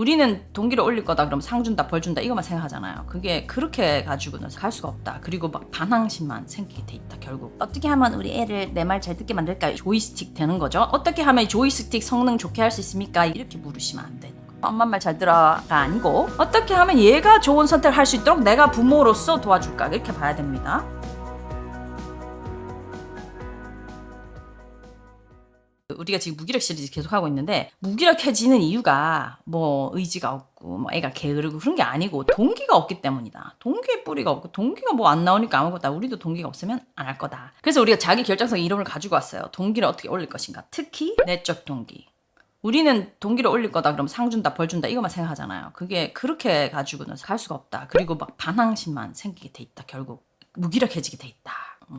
우리는 동기를 올릴 거다 그러면 상 준다 벌 준다 이것만 생각하잖아요. 그게 그렇게 가지고는 갈 수가 없다. 그리고 막 반항심만 생기게 돼 있다. 결국 어떻게 하면 우리 애를 내 말 잘 듣게 만들까요? 조이스틱 되는 거죠. 어떻게 하면 조이스틱 성능 좋게 할 수 있습니까? 이렇게 물으시면 안 되는 거예요. 엄마 말 잘 들어가 아니고 어떻게 하면 얘가 좋은 선택을 할 수 있도록 내가 부모로서 도와줄까 이렇게 봐야 됩니다. 우리가 지금 무기력 시리즈 계속 하고 있는데 무기력해지는 이유가 뭐 의지가 없고 뭐 애가 게으르고 그런 게 아니고 동기가 없기 때문이다. 동기의 뿌리가 없고 동기가 뭐 안 나오니까 아무것도 우리도 동기가 없으면 안 할 거다. 그래서 우리가 자기 결정성 이론을 가지고 왔어요. 동기를 어떻게 올릴 것인가. 특히 내적 동기. 우리는 동기를 올릴 거다 그러면 상 준다 벌 준다 이것만 생각하잖아요. 그게 그렇게 가지고는 갈 수가 없다. 그리고 막 반항심만 생기게 돼 있다. 결국 무기력해지게 돼 있다.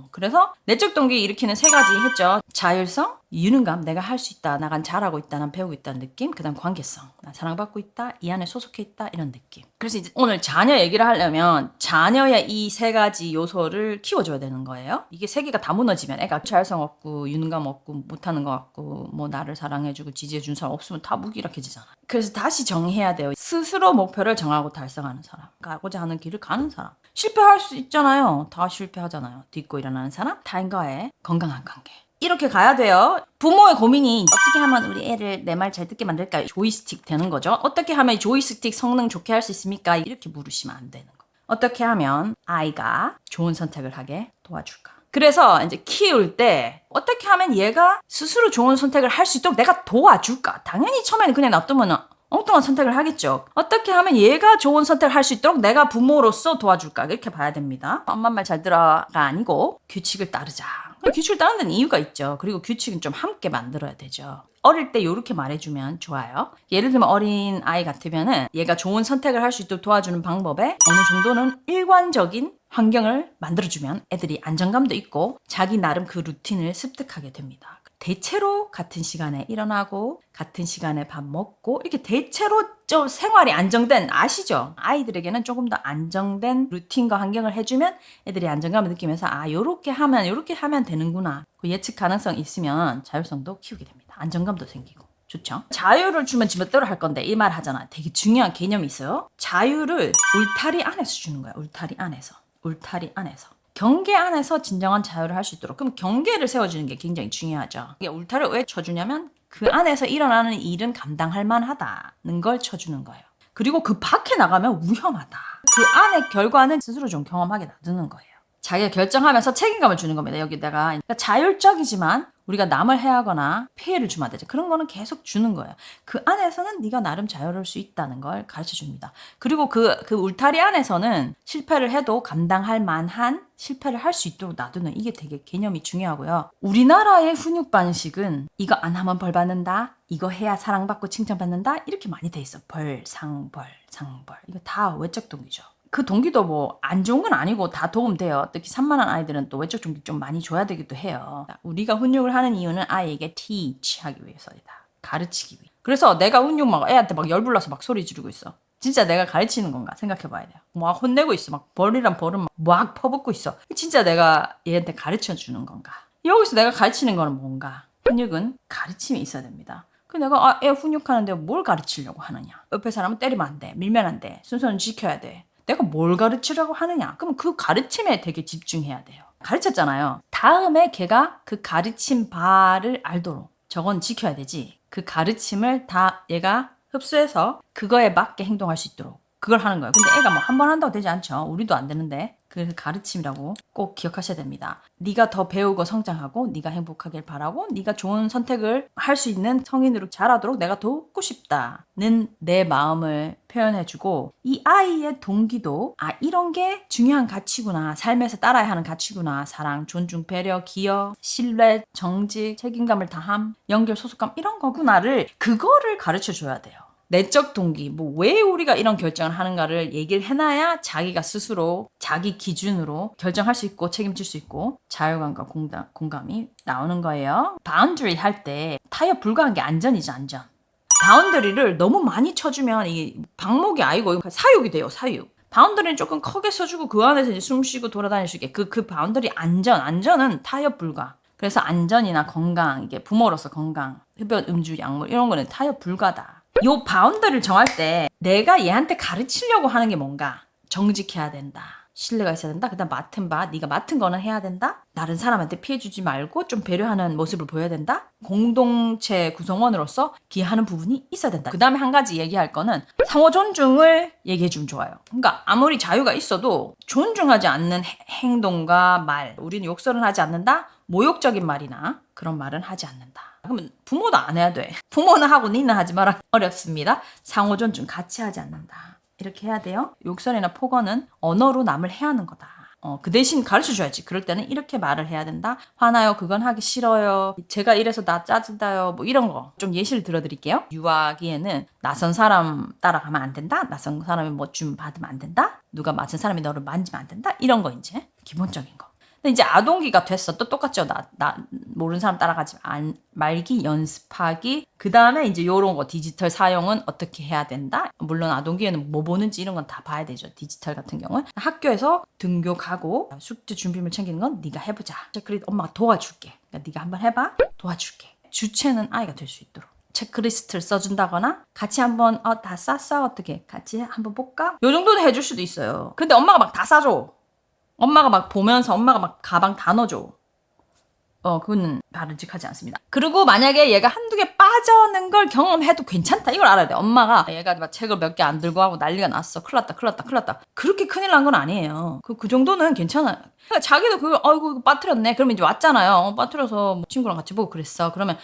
그래서 내적 동기 일으키는 세 가지 했죠. 자율성, 유능감, 내가 할 수 있다, 나간 잘하고 있다, 난 배우고 있다는 느낌. 그다음 관계성, 난 사랑받고 있다, 이 안에 소속해 있다 이런 느낌. 그래서 이제 오늘 자녀 얘기를 하려면 자녀의 이 세 가지 요소를 키워줘야 되는 거예요. 이게 세 개가 다 무너지면 애가 자율성 없고 유능감 없고 못하는 것 같고 뭐 나를 사랑해주고 지지해준 사람 없으면 다 무기력해지잖아. 그래서 다시 정해야 돼요. 스스로 목표를 정하고 달성하는 사람, 가고자 하는 길을 가는 사람. 실패할 수 있잖아요. 다 실패하잖아요. 딛고 일어나는 사람, 타인과의 건강한 관계. 이렇게 가야 돼요. 부모의 고민이 어떻게 하면 우리 애를 내 말 잘 듣게 만들까요? 조이스틱 되는 거죠. 어떻게 하면 조이스틱 성능 좋게 할 수 있습니까? 이렇게 물으시면 안 되는 거. 어떻게 하면 아이가 좋은 선택을 하게 도와줄까? 그래서 이제 키울 때 어떻게 하면 얘가 스스로 좋은 선택을 할 수 있도록 내가 도와줄까? 당연히 처음에는 그냥 놔두면 엉뚱한 선택을 하겠죠. 어떻게 하면 얘가 좋은 선택을 할 수 있도록 내가 부모로서 도와줄까? 이렇게 봐야 됩니다. 엄마 말 잘 들어가 아니고 규칙을 따르자. 규칙을 따르는 데는 이유가 있죠. 그리고 규칙은 좀 함께 만들어야 되죠. 어릴 때 이렇게 말해주면 좋아요. 예를 들면 어린 아이 같으면은 얘가 좋은 선택을 할 수 있도록 도와주는 방법에 어느 정도는 일관적인 환경을 만들어주면 애들이 안정감도 있고 자기 나름 그 루틴을 습득하게 됩니다. 대체로 같은 시간에 일어나고 같은 시간에 밥 먹고 이렇게 대체로 좀 생활이 안정된 아시죠? 아이들에게는 조금 더 안정된 루틴과 환경을 해주면 애들이 안정감을 느끼면서 요렇게 하면 되는구나. 그 예측 가능성이 있으면 자율성도 키우게 됩니다. 안정감도 생기고. 좋죠? 자유를 주면 지멋대로 할 건데 이 말 하잖아. 되게 중요한 개념이 있어요. 자유를 울타리 안에서 주는 거야. 울타리 안에서. 경계 안에서 진정한 자유를 할 수 있도록. 그럼 경계를 세워주는 게 굉장히 중요하죠. 이게 울타리를 왜 쳐주냐면 그 안에서 일어나는 일은 감당할 만하다는 걸 쳐주는 거예요. 그리고 그 밖에 나가면 위험하다. 그 안의 결과는 스스로 좀 경험하게 놔두는 거예요. 자기가 결정하면서 책임감을 주는 겁니다. 여기다가 그러니까 자율적이지만 우리가 남을 해하거나 피해를 주면 안 되죠. 그런 거는 계속 주는 거예요. 그 안에서는 네가 나름 자유로울 수 있다는 걸 가르쳐 줍니다. 그리고 그 울타리 안에서는 실패를 해도 감당할 만한 실패를 할 수 있도록 놔두는 이게 되게 개념이 중요하고요. 우리나라의 훈육 방식은 이거 안 하면 벌 받는다. 이거 해야 사랑받고 칭찬받는다. 이렇게 많이 돼 있어. 벌, 상벌. 이거 다 외적 동기죠. 그 동기도 뭐 안 좋은 건 아니고 다 도움돼요. 특히 산만한 아이들은 또 외적 동기 좀 많이 줘야 되기도 해요. 우리가 훈육을 하는 이유는 아이에게 teach 하기 위해서이다. 가르치기 위해. 그래서 내가 훈육 막 애한테 막 열불나서 막 소리 지르고 있어. 진짜 내가 가르치는 건가 생각해 봐야 돼요. 막 혼내고 있어. 막 벌이랑 벌은 막 퍼붓고 있어. 진짜 내가 얘한테 가르쳐 주는 건가? 여기서 내가 가르치는 거는 뭔가? 훈육은 가르침이 있어야 됩니다. 그 내가 애 훈육하는데 뭘 가르치려고 하느냐? 옆에 사람은 때리면 안 돼. 밀면 안 돼. 순서는 지켜야 돼. 내가 뭘 가르치려고 하느냐? 그럼 그 가르침에 되게 집중해야 돼요. 가르쳤잖아요. 다음에 걔가 그 가르친 바를 알도록 저건 지켜야 되지. 그 가르침을 다 얘가 흡수해서 그거에 맞게 행동할 수 있도록 그걸 하는 거예요. 근데 애가 뭐 한 번 한다고 되지 않죠. 우리도 안 되는데. 그래서 가르침이라고 꼭 기억하셔야 됩니다. 네가 더 배우고 성장하고 네가 행복하길 바라고 네가 좋은 선택을 할 수 있는 성인으로 자라도록 내가 돕고 싶다는 내 마음을 표현해주고 이 아이의 동기도 이런 게 중요한 가치구나. 삶에서 따라야 하는 가치구나. 사랑, 존중, 배려, 기여, 신뢰, 정직, 책임감을 다함, 연결, 소속감 이런 거구나를 그거를 가르쳐줘야 돼요. 내적 동기, 뭐 왜 우리가 이런 결정을 하는가를 얘기를 해놔야 자기가 스스로 자기 기준으로 결정할 수 있고 책임질 수 있고 자율감과 공감이 나오는 거예요. 바운더리 할 때 타협 불가한 게 안전이죠, 안전. 바운더리를 너무 많이 쳐주면 이 방목이 아니고 사육이 돼요, 사육. 바운더리는 조금 크게 써주고 그 안에서 이제 숨 쉬고 돌아다닐 수 있게 그 바운더리 안전은 타협 불가. 그래서 안전이나 건강, 이게 부모로서 건강, 흡연, 음주, 약물 이런 거는 타협 불가다. 요 바운더리를 정할 때 내가 얘한테 가르치려고 하는 게 뭔가 정직해야 된다. 신뢰가 있어야 된다. 그다음 맡은 바, 네가 맡은 거는 해야 된다. 다른 사람한테 피해주지 말고 좀 배려하는 모습을 보여야 된다. 공동체 구성원으로서 기여하는 부분이 있어야 된다. 그 다음에 한 가지 얘기할 거는 상호 존중을 얘기해주면 좋아요. 그러니까 아무리 자유가 있어도 존중하지 않는 행동과 말, 우리는 욕설은 하지 않는다. 모욕적인 말이나 그런 말은 하지 않는다. 그러면 부모도 안 해야 돼. 부모는 하고 니는 하지 마라. 어렵습니다. 상호 존중 같이 하지 않는다. 이렇게 해야 돼요. 욕설이나 폭언은 언어로 남을 해하는 거다. 그 대신 가르쳐줘야지. 그럴 때는 이렇게 말을 해야 된다. 화나요. 그건 하기 싫어요. 제가 이래서 나 짜증나요. 뭐 이런 거. 좀 예시를 들어드릴게요. 유아기에는 낯선 사람 따라가면 안 된다. 낯선 사람이 뭐 줌 받으면 안 된다. 누가 맞은 사람이 너를 만지면 안 된다. 이런 거 이제 기본적인 거. 근데 이제 아동기가 됐어. 또 똑같죠. 나 모르는 사람 따라가지 말기, 연습하기. 그 다음에 이제 요런 거 디지털 사용은 어떻게 해야 된다. 물론 아동기에는 뭐 보는지 이런 건 다 봐야 되죠. 디지털 같은 경우는. 학교에서 등교 가고 숙제 준비물 챙기는 건 네가 해보자. 체크리스트 엄마가 도와줄게. 그러니까 네가 한번 해봐. 도와줄게. 주체는 아이가 될 수 있도록. 체크리스트를 써준다거나 같이 한번 다 쌌어 어떻게 같이 한번 볼까? 요 정도는 해줄 수도 있어요. 근데 엄마가 막 다 싸줘. 엄마가 막 보면서 엄마가 막 가방 다 넣어줘. 그거는 바람직하지 않습니다. 그리고 만약에 얘가 한두 개 빠져는 걸 경험해도 괜찮다. 이걸 알아야 돼. 엄마가 얘가 막 책을 몇 개 안 들고 하고 난리가 났어. 큰일 났다. 그렇게 큰일 난 건 아니에요. 그 정도는 괜찮아요. 그러니까 자기도 그걸, 이거 빠뜨렸네. 그러면 이제 왔잖아요. 빠뜨려서 뭐 친구랑 같이 보고 그랬어. 그러면,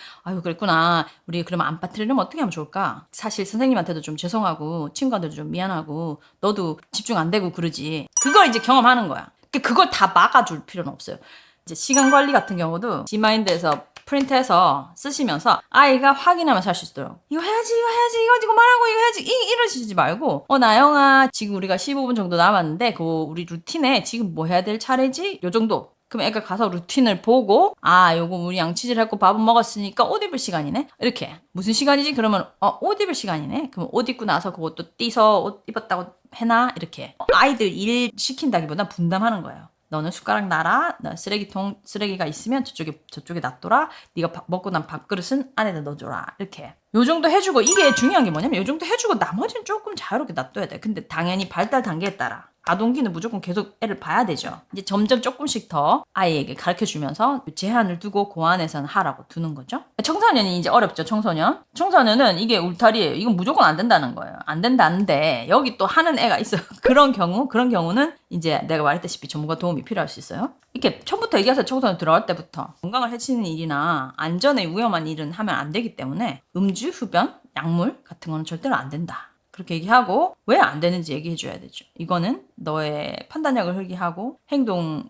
그랬구나. 우리 그러면 안 빠뜨리려면 어떻게 하면 좋을까? 사실 선생님한테도 좀 죄송하고, 친구한테도 좀 미안하고, 너도 집중 안 되고 그러지. 그걸 이제 경험하는 거야. 그걸 다 막아줄 필요는 없어요. 이제 시간 관리 같은 경우도 G마인드에서 프린트해서 쓰시면서 아이가 확인하면서 할 수 있도록 이거 해야지 이거 말하고 이거 해야지 이러시지 말고 나영아 지금 우리가 15분 정도 남았는데 우리 루틴에 지금 뭐 해야 될 차례지? 요 정도. 그럼 애가 가서 루틴을 보고 요거 우리 양치질 했고 밥은 먹었으니까 옷 입을 시간이네. 이렇게 무슨 시간이지? 그러면 옷 입을 시간이네. 그럼 옷 입고 나서 그것도 띄서 옷 입었다고 해놔. 이렇게 아이들 일 시킨다기보다 분담하는 거예요. 너는 숟가락 놔라. 너 쓰레기가 있으면 저쪽에 놔둬라. 네가 먹고 난 밥그릇은 안에다 넣어줘라. 이렇게 요 정도 해주고 이게 중요한 게 뭐냐면 요 정도 해주고 나머지는 조금 자유롭게 놔둬야 돼. 근데 당연히 발달 단계에 따라 아동기는 무조건 계속 애를 봐야 되죠. 이제 점점 조금씩 더 아이에게 가르쳐주면서 제한을 두고 그 안에서는 하라고 두는 거죠. 청소년이 이제 어렵죠. 청소년은 이게 울타리예요. 이건 무조건 안 된다는 거예요. 안 된다는데 여기 또 하는 애가 있어요. 그런 경우는 이제 내가 말했다시피 전문가 도움이 필요할 수 있어요. 이렇게 처음부터 얘기해서 청소년 들어갈 때부터 건강을 해치는 일이나 안전에 위험한 일은 하면 안 되기 때문에 음주, 흡연, 약물 같은 거는 절대로 안 된다. 그렇게 얘기하고 왜 안 되는지 얘기해 줘야 되죠. 이거는 너의 판단력을 흐리하고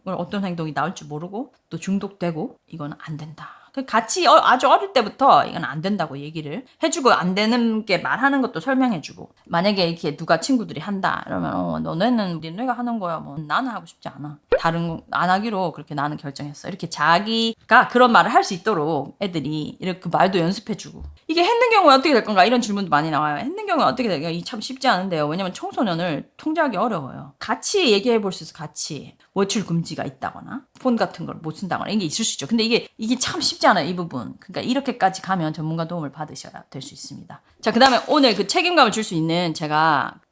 어떤 행동이 나올 줄 모르고 또 중독되고 이거는 안 된다. 같이 아주 어릴 때부터 이건 안 된다고 얘기를 해주고 안 되는 게 말하는 것도 설명해주고 만약에 이렇게 누가 친구들이 한다 그러면 너네는 니네가 하는 거야 뭐 나는 하고 싶지 않아 다른 거 안 하기로 그렇게 나는 결정했어 이렇게 자기가 그런 말을 할 수 있도록 애들이 이렇게 말도 연습해주고 이게 했는 경우에 어떻게 될 건가 이런 질문도 많이 나와요. 했는 경우에 어떻게 될까 이 참 쉽지 않은데요. 왜냐면 청소년을 통제하기 어려워요. 같이 얘기해 볼 수 있어. 같이 외출 금지가 있다거나 폰 같은 걸 못 쓴다거나 이게 있을 수 있죠. 근데 이게 참 쉽지 않아요. 이 부분. 그러니까 이렇게까지 가면 전문가 도움을 받으셔야 될 수 있습니다. 자, 그 다음에 오늘 그 책임감을 줄 수 있는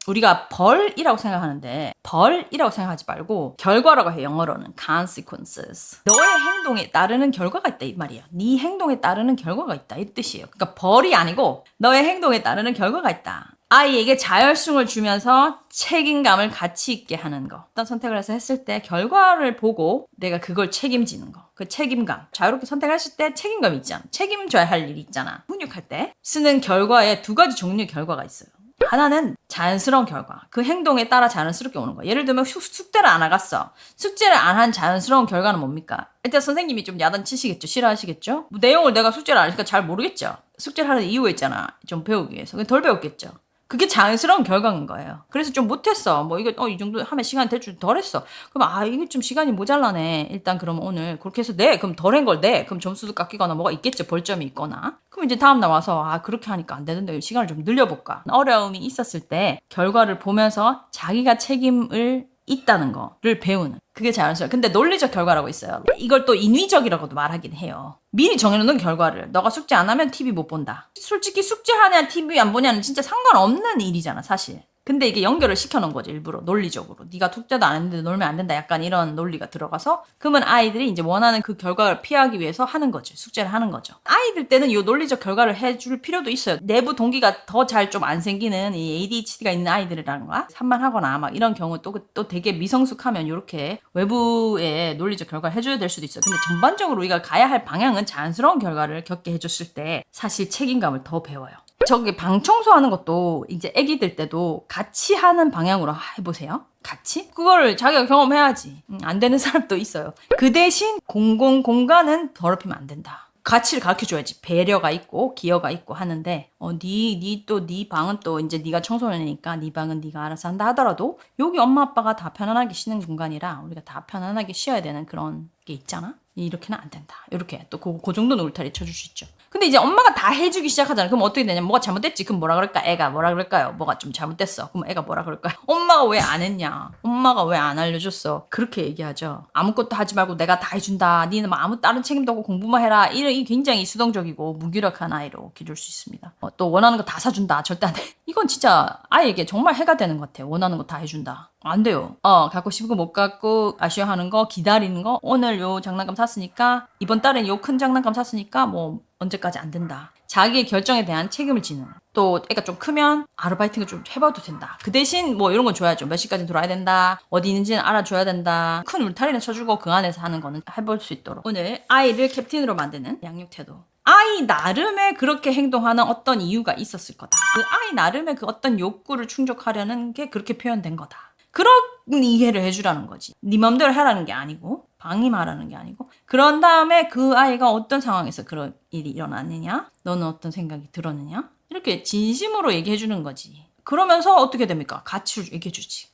우리가 벌이라고 생각하는데 벌이라고 생각하지 말고 결과라고 해요. 영어로는 consequences. 너의 행동에 따르는 결과가 있다 이 말이야. 네 행동에 따르는 결과가 있다 이 뜻이에요. 그러니까 벌이 아니고 너의 행동에 따르는 결과가 있다. 아이에게 자율성을 주면서 책임감을 가치 있게 하는 거. 어떤 선택을 해서 했을 때 결과를 보고 내가 그걸 책임지는 거. 그 책임감. 자유롭게 선택을 했을 때 책임감이 있잖아. 책임져야 할 일이 있잖아. 훈육할 때 쓰는 결과에 두 가지 종류의 결과가 있어요. 하나는 자연스러운 결과. 그 행동에 따라 자연스럽게 오는 거야. 예를 들면 숙제를 안 하갔어. 숙제를 안 한 자연스러운 결과는 뭡니까? 일단 선생님이 좀 야단치시겠죠. 싫어하시겠죠. 뭐 내용을 내가 숙제를 안 하니까 잘 모르겠죠. 숙제를 하는 이유가 있잖아. 좀 배우기 위해서. 덜 배웠겠죠. 그게 자연스러운 결과인 거예요. 그래서 좀 못했어. 이 정도 하면 시간 대충 덜 했어. 그럼 이게 좀 시간이 모자라네. 일단 그럼 오늘 그렇게 해서 그럼 덜 한 걸 그럼 점수도 깎이거나 뭐가 있겠죠. 벌점이 있거나. 그럼 이제 다음날 와서 그렇게 하니까 안 되는데 시간을 좀 늘려볼까. 어려움이 있었을 때 결과를 보면서 자기가 책임을 있다는 거를 배우는 그게 자연스러워요. 근데 논리적 결과라고 있어요. 이걸 또 인위적이라고도 말하긴 해요. 미리 정해놓는 결과를 너가 숙제 안 하면 TV 못 본다. 솔직히 숙제하냐 TV 안 보냐는 진짜 상관없는 일이잖아 사실. 근데 이게 연결을 시켜놓은 거지 일부러 논리적으로. 네가 숙제도 안 했는데 놀면 안 된다 약간 이런 논리가 들어가서 그러면 아이들이 이제 원하는 그 결과를 피하기 위해서 하는 거지. 숙제를 하는 거죠. 아이들 때는 이 논리적 결과를 해줄 필요도 있어요. 내부 동기가 더 잘 좀 안 생기는 이 ADHD가 있는 아이들이란가 산만하거나 막 이런 경우 또 되게 미성숙하면 이렇게 외부의 논리적 결과를 해줘야 될 수도 있어요. 근데 전반적으로 우리가 가야 할 방향은 자연스러운 결과를 겪게 해줬을 때 사실 책임감을 더 배워요. 저기 방 청소하는 것도 이제 애기들 때도 같이 하는 방향으로 해보세요. 같이? 그거를 자기가 경험해야지. 안 되는 사람도 있어요. 그 대신 공공 공간은 더럽히면 안 된다. 가치를 가르쳐줘야지. 배려가 있고 기여가 있고 하는데 네 방은 또 이제 네가 청소년이니까 네 방은 네가 알아서 한다 하더라도 여기 엄마 아빠가 다 편안하게 쉬는 공간이라 우리가 다 편안하게 쉬어야 되는 그런 게 있잖아. 이렇게는 안 된다. 이렇게 또 그 정도는 울타리 쳐줄 수 있죠. 근데 이제 엄마가 다 해주기 시작하잖아. 그럼 어떻게 되냐? 뭐가 잘못됐지? 그럼 뭐라 그럴까? 애가 뭐라 그럴까요? 뭐가 좀 잘못됐어. 그럼 애가 뭐라 그럴까요? 엄마가 왜 안 했냐? 엄마가 왜 안 알려줬어? 그렇게 얘기하죠. 아무것도 하지 말고 내가 다 해준다. 니는 뭐 아무 다른 책임도 없고 공부만 해라. 이 굉장히 수동적이고 무기력한 아이로 기를 수 있습니다. 또 원하는 거 다 사준다. 절대 안 돼. 이건 진짜 아이에게 정말 해가 되는 것 같아요. 원하는 거 다 해준다. 안 돼요. 갖고 싶은 거 못 갖고 아쉬워하는 거, 기다리는 거. 오늘 요 장난감 샀으니까 이번 달엔 요 큰 장난감 샀으니까 뭐 언제까지 안 된다. 자기의 결정에 대한 책임을 지는. 또 애가 좀 크면 아르바이트를 좀 해봐도 된다. 그 대신 뭐 이런 건 줘야죠. 몇 시까지 들어와야 된다. 어디 있는지는 알아줘야 된다. 큰 울타리는 쳐주고 그 안에서 하는 거는 해볼 수 있도록. 오늘 아이를 캡틴으로 만드는 양육 태도. 아이 나름의 그렇게 행동하는 어떤 이유가 있었을 거다. 그 아이 나름의 그 어떤 욕구를 충족하려는 게 그렇게 표현된 거다. 그런 이해를 해주라는 거지. 네 맘대로 하라는 게 아니고 방임하라는 게 아니고 그런 다음에 그 아이가 어떤 상황에서 그런 일이 일어났느냐 너는 어떤 생각이 들었느냐 이렇게 진심으로 얘기해 주는 거지. 그러면서 어떻게 됩니까? 가치를 얘기해 주지.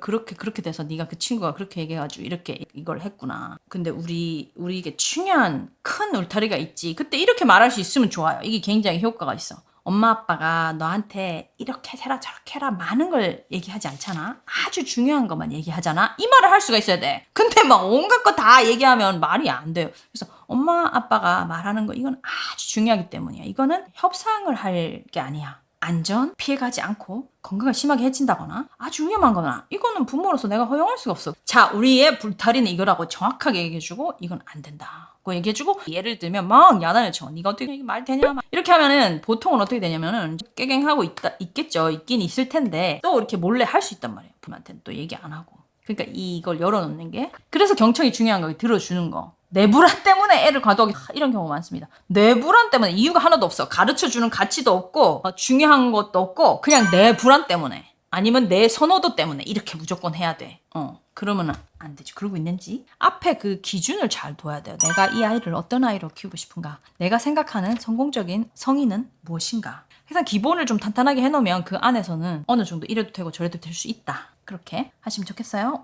그렇게 돼서 네가 그 친구가 그렇게 얘기해가지고 이렇게 이걸 했구나. 근데 우리에게 중요한 큰 울타리가 있지. 그때 이렇게 말할 수 있으면 좋아요. 이게 굉장히 효과가 있어. 엄마 아빠가 너한테 이렇게 해라 저렇게 해라 많은 걸 얘기하지 않잖아. 아주 중요한 것만 얘기하잖아. 이 말을 할 수가 있어야 돼. 근데 막 온갖 거 다 얘기하면 말이 안 돼요. 그래서 엄마 아빠가 말하는 거 이건 아주 중요하기 때문이야. 이거는 협상을 할 게 아니야. 안전, 피해가지 않고 건강을 심하게 해친다거나 아주 위험한 거나 이거는 부모로서 내가 허용할 수가 없어. 자, 우리의 불타리는 이거라고 정확하게 얘기해주고 이건 안 된다. 얘기해주고 예를 들면 막 야단을 쳐. 네가 어떻게 이게 말 되냐? 막 이렇게 하면은 보통은 어떻게 되냐면은 깨갱하고 있겠죠. 있긴 있을 텐데 또 이렇게 몰래 할 수 있단 말이에요. 부모한테는 또 얘기 안 하고. 그러니까 이걸 열어놓는 게 그래서 경청이 중요한 거 들어주는 거. 내 불안 때문에 애를 과도하게 이런 경우가 많습니다. 내 불안 때문에 이유가 하나도 없어. 가르쳐주는 가치도 없고 중요한 것도 없고 그냥 내 불안 때문에 아니면 내 선호도 때문에 이렇게 무조건 해야 돼. 그러면 안 되지. 그러고 있는지 앞에 그 기준을 잘 둬야 돼요. 내가 이 아이를 어떤 아이로 키우고 싶은가? 내가 생각하는 성공적인 성인은 무엇인가? 항상 기본을 좀 탄탄하게 해놓으면 그 안에서는 어느 정도 이래도 되고 저래도 될 수 있다. 그렇게 하시면 좋겠어요.